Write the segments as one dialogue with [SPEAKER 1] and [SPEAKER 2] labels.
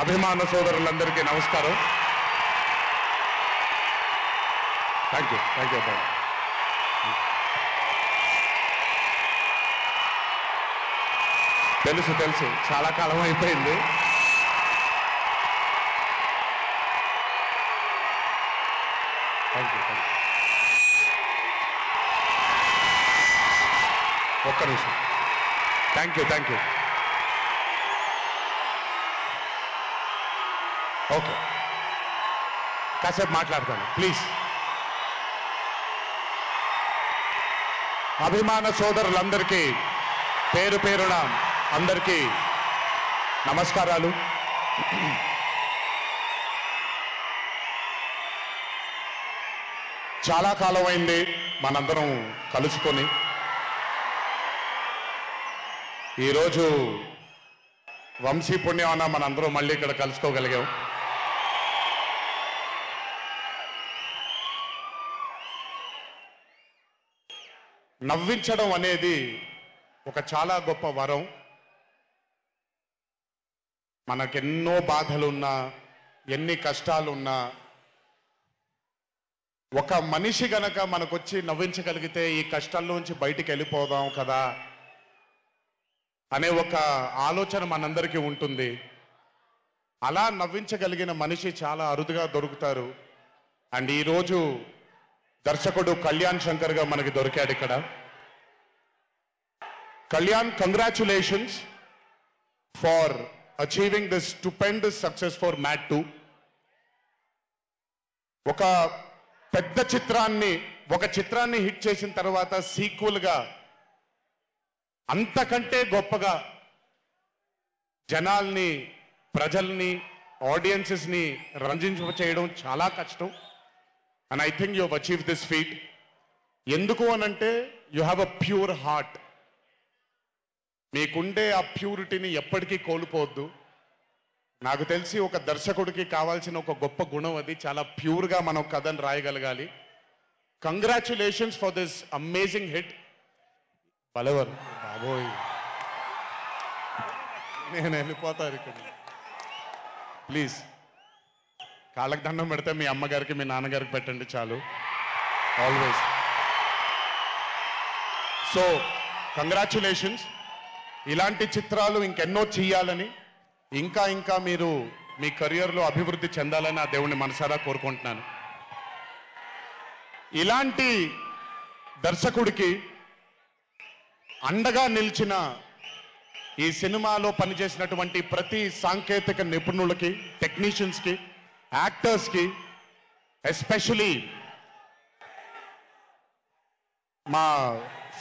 [SPEAKER 1] అభిమాన సోదరులందరికీ నమస్కారం. థ్యాంక్ యూ తెలుసు చాలా కాలం అయిపోయింది. ఒక్క నిమిషం. థ్యాంక్ యూ ఓకే, కాసేపు మాట్లాడతాను ప్లీజ్. అభిమాన సోదరులందరికీ పేరు పేరున అందరికీ నమస్కారాలు. చాలా కాలం అయింది మనందరం కలుసుకొని. ఈరోజు వంశీ పుణ్యమన్న మనందరం మళ్ళీ ఇక్కడ కలుసుకోగలిగాం. నవ్వించడం అనేది ఒక చాలా గొప్ప వరం. మనకెన్నో బాధలున్నా, ఎన్ని కష్టాలున్నా, ఒక మనిషి గనక మనకొచ్చి నవ్వించగలిగితే ఈ కష్టాల్లోంచి బయటికి వెళ్ళిపోదాం కదా అనే ఒక ఆలోచన మనందరికీ ఉంటుంది. అలా నవ్వించగలిగిన మనిషి చాలా అరుదుగా దొరుకుతారు. అండ్ ఈరోజు దర్శకుడు కళ్యాణ్ శంకర్గా మనకి దొరికాడు ఇక్కడ. Kalyan, congratulations for achieving this stupendous success for Mad 2. ఒక పెద్ద చిత్రాన్ని హిట్ చేసిన తర్వాత సీక్వెల్గా అంతకంటే గొప్పగా జనాల్ని, ప్రజల్ని, ఆడియన్సెస్ని రంజింపచేయడం చాలా కష్టం. And I think you have achieve this feat. ఎందుకు అనంటే you have a pure heart. మీకుండే ఆ ప్యూరిటీని ఎప్పటికీ కోల్పోవద్దు. నాకు తెలిసి ఒక దర్శకుడికి కావాల్సిన ఒక గొప్ప గుణం అది. చాలా ప్యూర్గా మనం కథను రాయగలగాలి. Congratulations for this amazing hit. బలవర్ బాబోయ్, నేను వెళ్ళిపోతాను ఇక్కడ. ప్లీజ్ కాళ్ళకి దండం పెడితే మీ అమ్మగారికి, మీ నాన్నగారికి పెట్టండి చాలు. ఆల్వేస్. So congratulations. ఇలాంటి చిత్రాలు ఇంకెన్నో చెయ్యాలని, ఇంకా మీరు మీ కెరియర్లో అభివృద్ధి చెందాలని ఆ దేవుణ్ణి మనసారా కోరుకుంటున్నాను. ఇలాంటి దర్శకుడికి అండగా నిలిచిన ఈ సినిమాలో పనిచేసినటువంటి ప్రతి సాంకేతిక నిపుణులకి, టెక్నీషియన్స్కి, యాక్టర్స్కి, ఎస్పెషలీ మా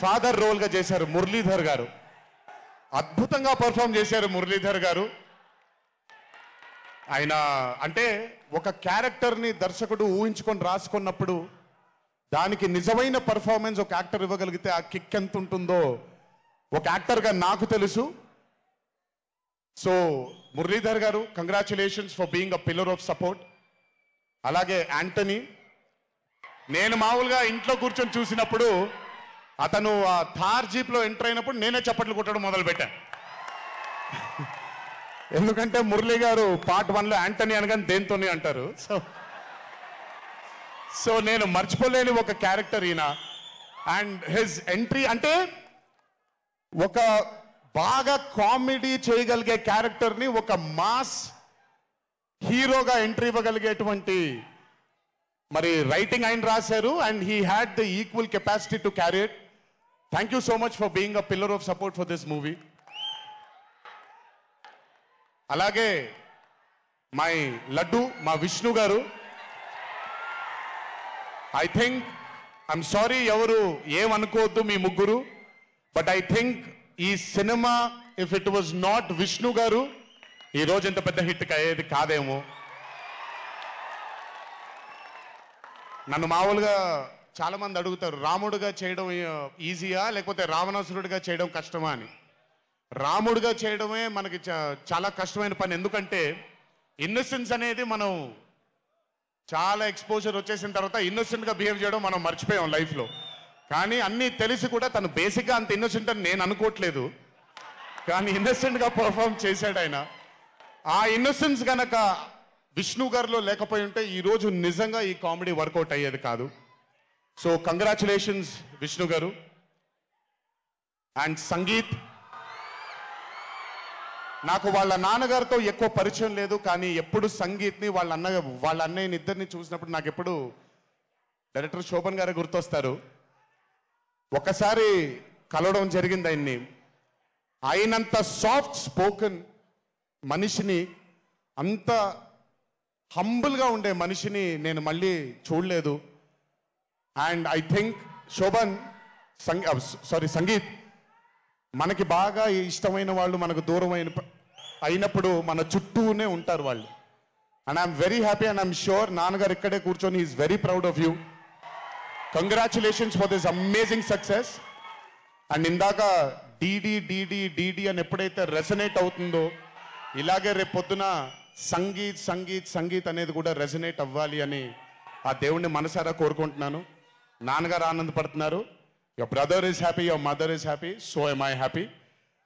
[SPEAKER 1] ఫాదర్ రోల్గా చేశారు మురళీధర్ గారు. అద్భుతంగా పర్ఫామ్ చేశారు మురళీధర్ గారు. ఆయన అంటే ఒక క్యారెక్టర్ని దర్శకుడు ఊహించుకొని రాసుకున్నప్పుడు దానికి నిజమైన పర్ఫార్మెన్స్ ఒక యాక్టర్ ఇవ్వగలిగితే ఆ కిక్ ఎంత ఉంటుందో ఒక యాక్టర్గా నాకు తెలుసు. సో మురళీధర్ గారు, congratulations for being a pillar of support. అలాగే యాంటనీ, నేను మామూలుగా ఇంట్లో కూర్చొని చూసినప్పుడు అతను ఆ థార్ జీప్లో ఎంటర్ అయినప్పుడు నేనే చప్పట్లు కొట్టడం మొదలుపెట్టాను. ఎందుకంటే మురళీ గారు పార్ట్ 1లో యాంటనీ అనగానే దేంతోనే అంటారు. సో నేను మర్చిపోలేని ఒక క్యారెక్టర్ ఈయన. అండ్ హిజ్ ఎంట్రీ అంటే ఒక బాగా కామెడీ చేయగలిగే క్యారెక్టర్ని ఒక మాస్ హీరోగా ఎంట్రీ ఇవ్వగలిగేటువంటి మరి రైటింగ్ ఆయన రాశారు. And he had the equal capacity to carry it. Thank you so much for being a pillar of support for this movie. అలాగే మై లడ్డు, మా విష్ణు గారు. ఐ థింక్, ఐఎమ్ సారీ ఎవరు ఏమనుకోవద్దు మీ ముగ్గురు, బట్ ఐ థింక్ ఈ cinema if it was not Vishnu గారు ఈ రోజు ఇంత పెద్ద హిట్ అయ్యేది కాదేమో. నన్ను మామూలుగా చాలా మంది అడుగుతారు, రాముడుగా చేయడం ఈజీయా లేకపోతే రావణాసురుడిగా చేయడం కష్టమా అని. రాముడుగా చేయడమే మనకి చాలా కష్టమైన పని. ఎందుకంటే ఇన్నోసెన్స్ అనేది మనం చాలా ఎక్స్పోజర్ వచ్చేసిన తర్వాత ఇన్నోసెంట్గా బిహేవ్ చేయడం మనం మర్చిపోయాం లైఫ్లో. కానీ అన్నీ తెలిసి కూడా తను బేసిక్గా అంత ఇన్నోసెంట్ అని నేను అనుకోవట్లేదు. కానీ ఇన్నసెంట్గా పర్ఫామ్ చేశాడు ఆయన. ఆ ఇన్నసెన్స్ గనక విష్ణు గారిలో లేకపోయి ఉంటే ఈరోజు నిజంగా ఈ కామెడీ వర్కౌట్ అయ్యేది కాదు. సో కంగ్రాచులేషన్స్ విష్ణు గారు. అండ్ సంగీత్, నాకు వాళ్ళ నాన్నగారితో ఎక్కువ పరిచయం లేదు, కానీ ఎప్పుడు సంగీత్ని వాళ్ళ అన్నయ్యని ఇద్దరిని చూసినప్పుడు నాకు ఎప్పుడు డైరెక్టర్ శోభన్ గారే గుర్తొస్తారు. ఒకసారి కలవడం జరిగింది ఆయన్ని. అయినంత సాఫ్ట్ స్పోకెన్ మనిషిని, అంత హంబుల్గా ఉండే మనిషిని నేను మళ్ళీ చూడలేదు. And I think Shobhan Sangeet, మనకి బాగా ఇష్టమైన వాళ్ళు మనకు దూరం అయినప్పుడు మన చుట్టూనే ఉంటారు వాళ్ళు. And I'm very happy and I'm sure నాన్నగారు ఇక్కడే కూర్చొని is very proud of you. Congratulations for this amazing success. And ఇందాక డీడీ డీడీ డీడీ అని ఎప్పుడైతే రెసనేట్ అవుతుందో, ఇలాగే రేపు పొద్దున సంగీత్ సంగీత్ సంగీత్ అనేది కూడా రెసనేట్ అవ్వాలి అని ఆ దేవుణ్ణి మనసారా కోరుకుంటున్నాను. నాన్నగారు ఆనందపడుతున్నారు. Your brother is happy, your mother is happy, so am I happy.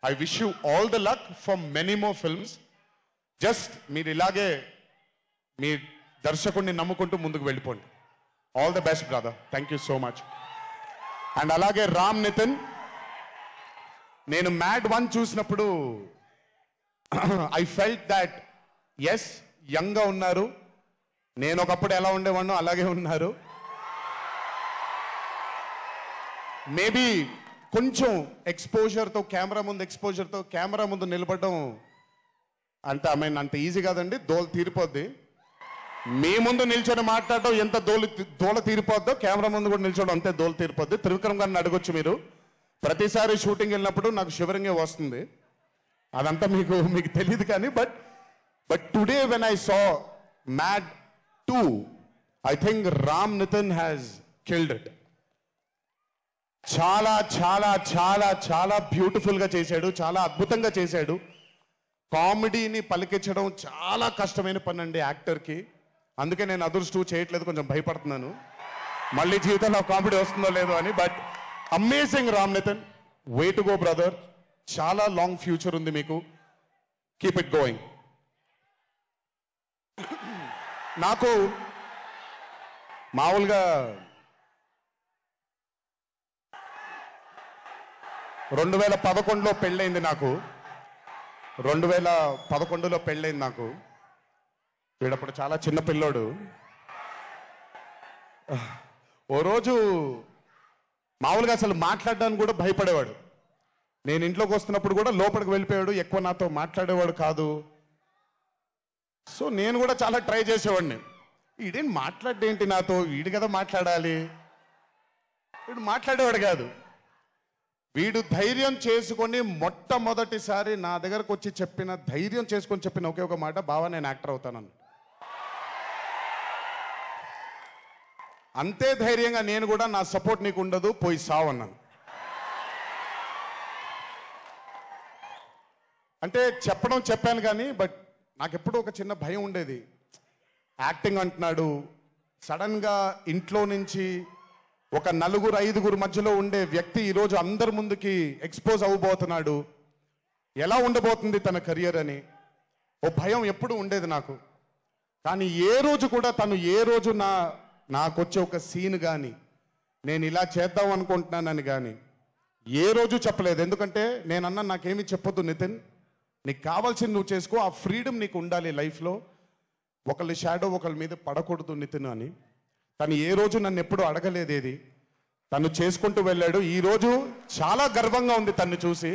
[SPEAKER 1] I wish you all the luck for many more films. Just మీరు ఇలాగే మీ దర్శకుడిని నమ్ముకుంటూ ముందుకు వెళ్ళిపోండి. All the best brother. Thank you so much. And అలాగే రామ్ నితిన్, నేను mad 1 చూసినప్పుడు ఐ ఫెల్ట్ దాట్ ఎస్ యంగ్గా ఉన్నారు, నేను ఒకప్పుడు ఎలా ఉండేవాడినో అలాగే ఉన్నారు. మేబీ కొంచెం ఎక్స్పోజర్తో, కెమెరా ముందు నిలబడడం అంటే అంత ఈజీ కాదండి, దోలు తీరిపోద్ది. మీ ముందు నిల్చొని మాట్లాడటం ఎంత దోల తీరిపోద్దో, కెమెరా ముందు కూడా నిల్చోవడం అంతే దోల తీరిపోద్ది. త్రివిక్రమ్ గారిని అడగొచ్చు మీరు. ప్రతిసారి షూటింగ్ వెళ్ళినప్పుడు నాకు షివరింగే వస్తుంది. అదంతా మీకు తెలియదు కానీ but today when I saw Mad 2, I think Ram Nitin has killed it. చాలా చాలా చాలా చాలా బ్యూటిఫుల్గా చేశాడు, చాలా అద్భుతంగా చేశాడు. కామెడీని పలికించడం చాలా కష్టమైన పని అండి యాక్టర్కి. అందుకే నేను అదర్స్ 2 చేయట్లేదు, కొంచెం భయపడుతున్నాను మళ్ళీ జీవితంలో కామెడీ వస్తుందో లేదో అని. But amazing Ram Nitin, way to go brother. చాలా లాంగ్ ఫ్యూచర్ ఉంది మీకు. Keep it going. నాకు మామూలుగా 2011లో పెళ్ళైంది నాకు. 2011లో పెళ్ళైంది నాకు. వీడప్పుడు చాలా చిన్న పిల్లోడు. ఓ రోజు మామూలుగా అసలు మాట్లాడడానికి కూడా భయపడేవాడు. నేను ఇంట్లోకి వస్తున్నప్పుడు కూడా లోపలికి వెళ్ళిపోయాడు, ఎక్కువ నాతో మాట్లాడేవాడు కాదు. సో నేను కూడా చాలా ట్రై చేసేవాడిని. వీడేం మాట్లాడేంటి నాతో, వీడు కదా మాట్లాడాలి. వీడు మాట్లాడేవాడు కాదు. వీడు ధైర్యం చేసుకొని మొట్టమొదటిసారి నా దగ్గరకు వచ్చి ధైర్యం చేసుకొని చెప్పిన ఒకే ఒక మాట, బావా నేను యాక్టర్ అవుతానని. అంతే ధైర్యంగా నేను కూడా నా సపోర్ట్ నీకు ఉండదు, పోయి సావు అన్నాను. అంటే చెప్పాను కానీ బట్ నాకెప్పుడు ఒక చిన్న భయం ఉండేది. యాక్టింగ్ అంటున్నాడు, సడన్గా ఇంట్లో నుంచి ఒక 4-5 మధ్యలో ఉండే వ్యక్తి ఈరోజు అందరి ముందుకి ఎక్స్పోజ్ అవ్వబోతున్నాడు, ఎలా ఉండబోతుంది తన కెరియర్ అని ఓ భయం ఎప్పుడు ఉండేది నాకు. కానీ ఏ రోజు కూడా తను నాకొచ్చే ఒక సీన్ కానీ నేను ఇలా చేద్దాం అనుకుంటున్నానని కానీ ఏ రోజు చెప్పలేదు. ఎందుకంటే నేనన్నా నాకేమీ చెప్పొద్దు నితిన్, నీకు కావాల్సింది నువ్వు చేసుకో, ఆ ఫ్రీడమ్ నీకు ఉండాలి లైఫ్లో, ఒకళ్ళ షాడో ఒకళ్ళ మీద పడకూడదు నితిన్ అని. తను ఏ రోజు నన్ను ఎప్పుడు అడగలేదేది, తను చేసుకుంటూ వెళ్ళాడు. ఈరోజు చాలా గర్వంగా ఉంది తను చూసి.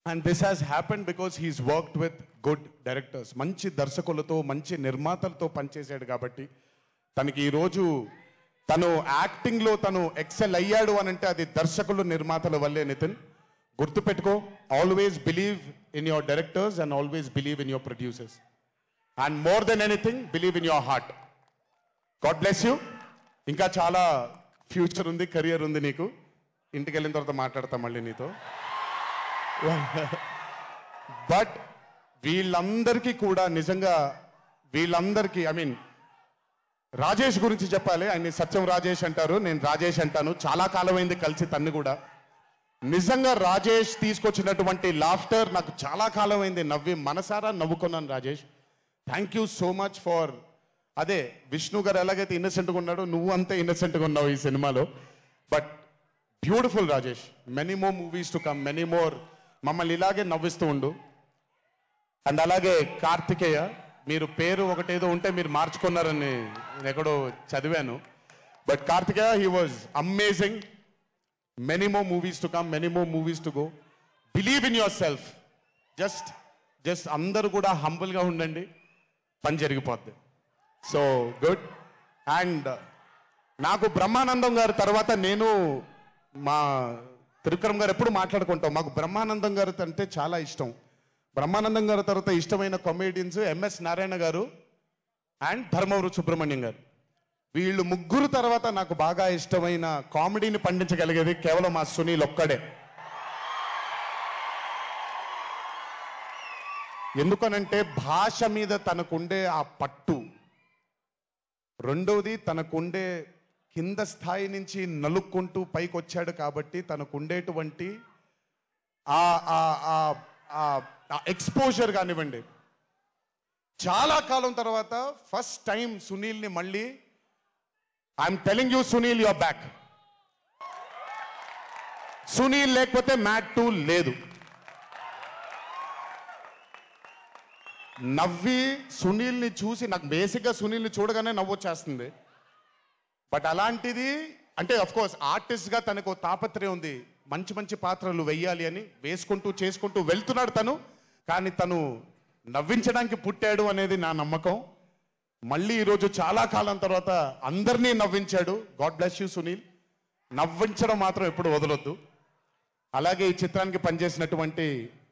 [SPEAKER 1] And this has happened because he's worked with good directors. మంచి దర్శకులతో, మంచి నిర్మాతలతో పనిచేశాడు కాబట్టి తనకి ఈరోజు తను యాక్టింగ్లో తను ఎక్సెల్ అయ్యాడు అని అంటే అది దర్శకులు, నిర్మాతల వల్లే. నితిన్ గుర్తుపెట్టుకో, always believe in your directors and always believe in your producers. And more than anything believe in your heart. God bless you. ఇంకా చాలా ఫ్యూచర్ ఉంది, కెరియర్ ఉంది నీకు. ఇంటికి వెళ్ళిన తర్వాత మాట్లాడతాం మళ్ళీ నీతో. బట్ వీళ్ళందరికీ కూడా నిజంగా ఐ మీన్ రాజేష్ గురించి చెప్పాలి. ఆయన సత్యం రాజేష్ అంటారు, నేను రాజేష్ అంటాను. చాలా కాలమైంది కలిసి తన్ని కూడా. నిజంగా రాజేష్ తీసుకొచ్చినటువంటి లాఫ్టర్ నాకు చాలా కాలం అయింది నవ్వి మనసారా నవ్వుకున్నాను Rajesh. Thank you so much for అదే విష్ణు గారు ఎలాగైతే ఇన్నసెంట్గా ఉన్నాడో నువ్వు అంతే ఇన్నసెంట్గా ఉన్నావు ఈ సినిమాలో. But beautiful Rajesh, many more movies to come, many more, మమ్మల్ని ఇలాగే నవ్విస్తూ ఉండు. అండ్ అలాగే కార్తికేయ, మీరు పేరు ఒకటేదో ఉంటే మీరు మార్చుకున్నారని నేను ఎక్కడో చదివాను. But Karthikeya, he was amazing. Many more movies to come, many more movies to go. Believe in yourself. Just అందరూ కూడా హంబుల్గా ఉండండి, పని జరిగిపోద్ది. So good. అండ్ నాకు బ్రహ్మానందం గారి తర్వాత నేను మా త్రివిక్రమ్ గారు ఎప్పుడు మాట్లాడుకుంటాం, మాకు బ్రహ్మానందం గారు అంటే చాలా ఇష్టం. బ్రహ్మానందం గారి తర్వాత ఇష్టమైన కామెడియన్స్ ఎంఎస్ నారాయణ గారు అండ్ ధర్మవరం సుబ్రహ్మణ్యం గారు. వీళ్ళు ముగ్గురు తర్వాత నాకు బాగా ఇష్టమైన కామెడీని పండించగలిగేది కేవలం మా సునీల్ ఒక్కడే. ఎందుకనంటే భాష మీద తనకుండే ఆ పట్టు, రెండవది తనకుండే కింద స్థాయి నుంచి నలుక్కుంటూ పైకి వచ్చాడు కాబట్టి తనకుండేటువంటి ఎక్స్పోజర్ కానివ్వండి. చాలా కాలం తర్వాత ఫస్ట్ టైం సునీల్ని మళ్ళీ, I'm telling you Sunil, your back. Sunil లేకపోతే మ్యాట్ 2 లేదు. నవ్వి సునీల్ని చూసి నాకు బేసిక్గా సునీల్ని చూడగానే నవ్వొచ్చేస్తుంది. బట్ అలాంటిది అంటే అఫ్ కోర్స్ ఆర్టిస్ట్గా తనకు తాపత్రయం ఉంది, మంచి మంచి పాత్రలు వెయ్యాలి అని వేసుకుంటూ చేసుకుంటూ వెళ్తున్నాడు తను. కానీ తను నవ్వించడానికి పుట్టాడు అనేది నా నమ్మకం. మళ్ళీ ఈరోజు చాలా కాలం తర్వాత అందరినీ నవ్వించాడు. God bless you Sunil. నవ్వించడం మాత్రం ఎప్పుడు వదలొద్దు. అలాగే ఈ చిత్రానికి పనిచేసినటువంటి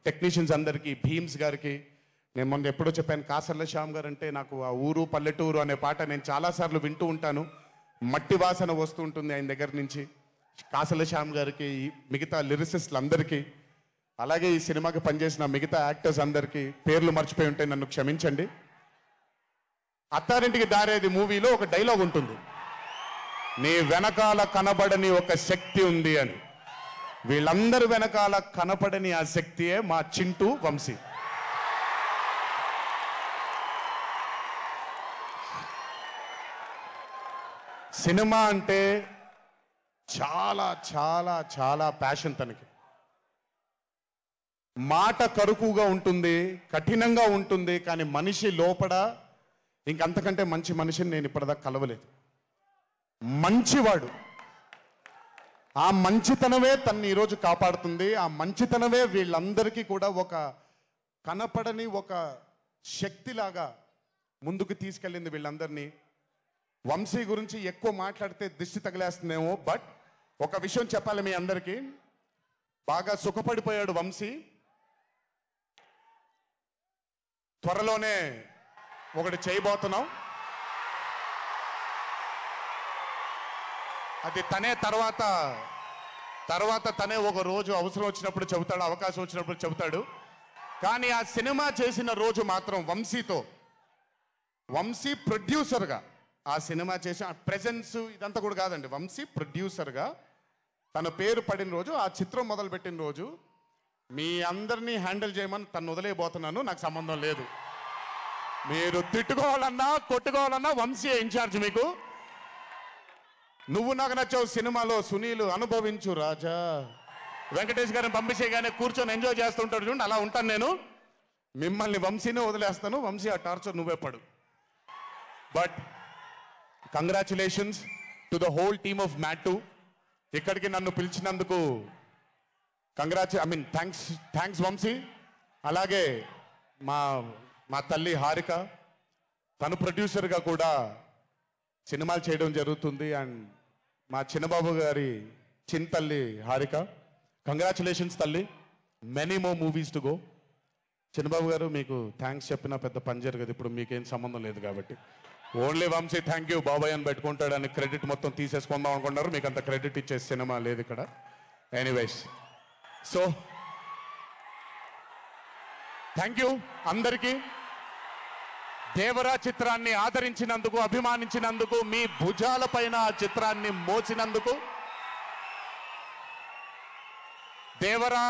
[SPEAKER 1] టెక్నీషియన్స్ అందరికీ, భీమ్స్ గారికి, నేను మొన్న ఎప్పుడో చెప్పాను, కాసర్ల శ్యామ్ గారు అంటే నాకు ఆ ఊరు పల్లెటూరు అనే పాట నేను చాలాసార్లు వింటూ ఉంటాను. మట్టి వాసన వస్తూ ఉంటుంది ఆయన దగ్గర నుంచి. కాసర్ల శ్యామ్ గారికి, మిగతా లిరిసిస్టులు అందరికీ, అలాగే ఈ సినిమాకి పనిచేసిన మిగతా యాక్టర్స్ అందరికీ పేర్లు మర్చిపోయి ఉంటే నన్ను క్షమించండి. అత్తారింటికి దారేది మూవీలో ఒక డైలాగ్ ఉంటుంది, నీ వెనకాల కనబడని ఒక శక్తి ఉంది అని. వీళ్ళందరి వెనకాల కనపడని ఆ శక్తియే మా చింటూ వంశీ. సినిమా అంటే చాలా చాలా చాలా ప్యాషన్ తనకి. మాట కరుకుగా ఉంటుంది, కఠినంగా ఉంటుంది, కానీ మనిషి లోపల ఇంకంతకంటే మంచి మనిషిని నేను ఇప్పటిదాకా కలవలేదు. మంచివాడు. ఆ మంచితనమే తన్ని ఈరోజు కాపాడుతుంది. ఆ మంచితనమే వీళ్ళందరికీ కూడా ఒక కనపడని ఒక శక్తిలాగా ముందుకు తీసుకెళ్ళింది వీళ్ళందరినీ. వంశీ గురించి ఎక్కువ మాట్లాడితే దిష్టి తగిలేస్తుందేమో, బట్ ఒక విషయం చెప్పాలి మీ అందరికీ. బాగా సుఖపడిపోయాడు వంశీ. త్వరలోనే ఒకటి చేయబోతున్నాం. అది తనే తర్వాత తనే ఒక రోజు అవసరం వచ్చినప్పుడు చెబుతాడు, అవకాశం వచ్చినప్పుడు చెబుతాడు. కానీ ఆ సినిమా చేసిన రోజు మాత్రం వంశీతో, వంశీ ప్రొడ్యూసర్గా ఆ సినిమా చేసిన ప్రెజెన్స్ ఇదంతా కూడా కాదండి, వంశీ ప్రొడ్యూసర్గా తన పేరు పడిన రోజు, ఆ చిత్రం మొదలుపెట్టిన రోజు, మీ అందరినీ హ్యాండిల్ చేయమని తను వదిలేయబోతున్నాను, నాకు సంబంధం లేదు. మీరు తిట్టుకోవాలన్నా కొట్టుకోవాలన్నా వంశీ ఇన్ఛార్జ్ మీకు. నువ్వు నాకు నచ్చావు సినిమాలో సునీల్ అనుభవించు రాజా, వెంకటేష్ గారిని పంపించేగానే కూర్చొని ఎంజాయ్ చేస్తుంటాడు చూడండి, అలా ఉంటాను నేను. మిమ్మల్ని వంశీనే వదిలేస్తాను, వంశీ ఆ టార్చర్ నువ్వే పడు. But congratulations to the whole team of Mad 2. ఇక్కడికి నన్ను పిలిచినందుకు థ్యాంక్స్ వంశీ. అలాగే మా తల్లి హారిక, తను ప్రొడ్యూసర్గా కూడా సినిమాలు చేయడం జరుగుతుంది. అండ్ మా చిన్నబాబు గారి తల్లి హారిక, కంగ్రాచులేషన్స్ తల్లి, many more movies to go. Chinnababu garu మీకు థ్యాంక్స్ చెప్పినా పెద్ద పని జరగదు, ఇప్పుడు మీకేం సంబంధం లేదు కాబట్టి. ఓన్లీ వంశీ థ్యాంక్ యూ బాబాయ్ అని పెట్టుకుంటాడని క్రెడిట్ మొత్తం తీసేసుకుందాం అనుకున్నారు, మీకు అంత క్రెడిట్ ఇచ్చే సినిమా లేదు ఇక్కడ. ఎనీవేస్, సో థ్యాంక్ యూ అందరికీ. దేవరా చిత్రాన్ని ఆదరించినందుకు, అభిమానించినందుకు, మీ భుజాల పైన ఆ చిత్రాన్ని మోసినందుకు దేవరా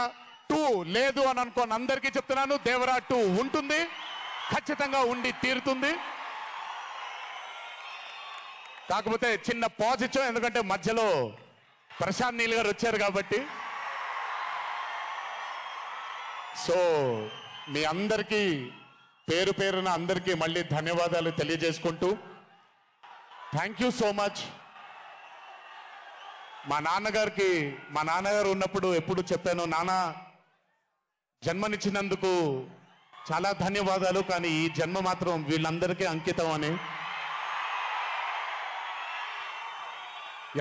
[SPEAKER 1] 2 లేదు అని అనుకోని అందరికీ చెప్తున్నాను, దేవరా 2 ఉంటుంది, ఖచ్చితంగా ఉండి తీరుతుంది. కాకపోతే చిన్న పాజ్ ఇచ్చాం, ఎందుకంటే మధ్యలో ప్రశాంత్ నీల్ గారు వచ్చారు కాబట్టి. సో మీ అందరికీ పేరు పేరున అందరికీ మళ్ళీ ధన్యవాదాలు తెలియజేసుకుంటూ, థ్యాంక్ యూ సో మచ్. మా నాన్నగారు ఉన్నప్పుడు ఎప్పుడు చెప్పాను, నాన్న జన్మనిచ్చినందుకు చాలా ధన్యవాదాలు, కానీ ఈ జన్మ మాత్రం వీళ్ళందరికీ అంకితం అని.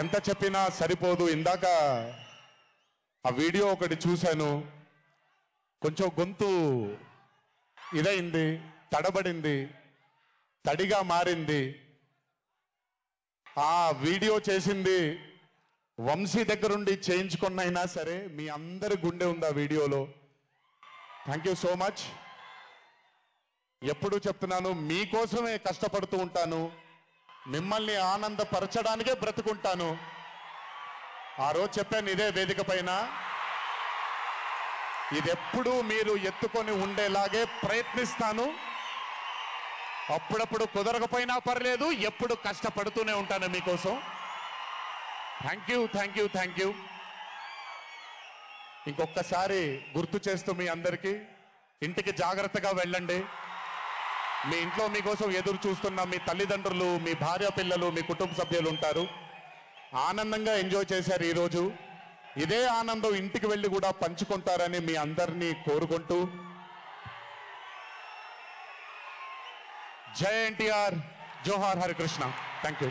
[SPEAKER 1] ఎంత చెప్పినా సరిపోదు. ఇందాక ఆ వీడియో ఒకటి చూశాను, కొంచెం గొంతు ఇదైంది, తడబడింది, తడిగా మారింది. ఆ వీడియో చేసింది వంశీ దగ్గరుండి చేయించుకున్నైనా సరే మీ అందరి గుండె ఉంది ఆ వీడియోలో. Thank you so much. ఎప్పుడు చెప్తున్నాను, మీకోసమే కష్టపడుతూ ఉంటాను, మిమ్మల్ని ఆనందపరచడానికే బ్రతుకుంటాను. ఆ రోజు చెప్పాను ఇదే వేదిక పైన, ఇది ఎప్పుడూ మీరు ఎత్తుకొని ఉండేలాగే ప్రయత్నిస్తాను. అప్పుడప్పుడు కుదరకపోయినా పర్లేదు, ఎప్పుడు కష్టపడుతూనే ఉంటాను మీకోసం. Thank you, thank you, thank you. ఇంకొకసారి గుర్తు చేస్తూ మీ అందరికీ, ఇంటికి జాగ్రత్తగా వెళ్ళండి. మీ ఇంట్లో మీకోసం ఎదురు చూస్తున్న మీ తల్లిదండ్రులు, మీ భార్య పిల్లలు, మీ కుటుంబ సభ్యులు ఉంటారు. ఆనందంగా ఎంజాయ్ చేశారు ఈరోజు. ఇదే ఆనందం ఇంటికి వెళ్ళి కూడా పంచుకుంటారని మీ అందరినీ కోరుకుంటూ, జై ఎన్టీఆర్, జోహార్ హరికృష్ణ. Thank you.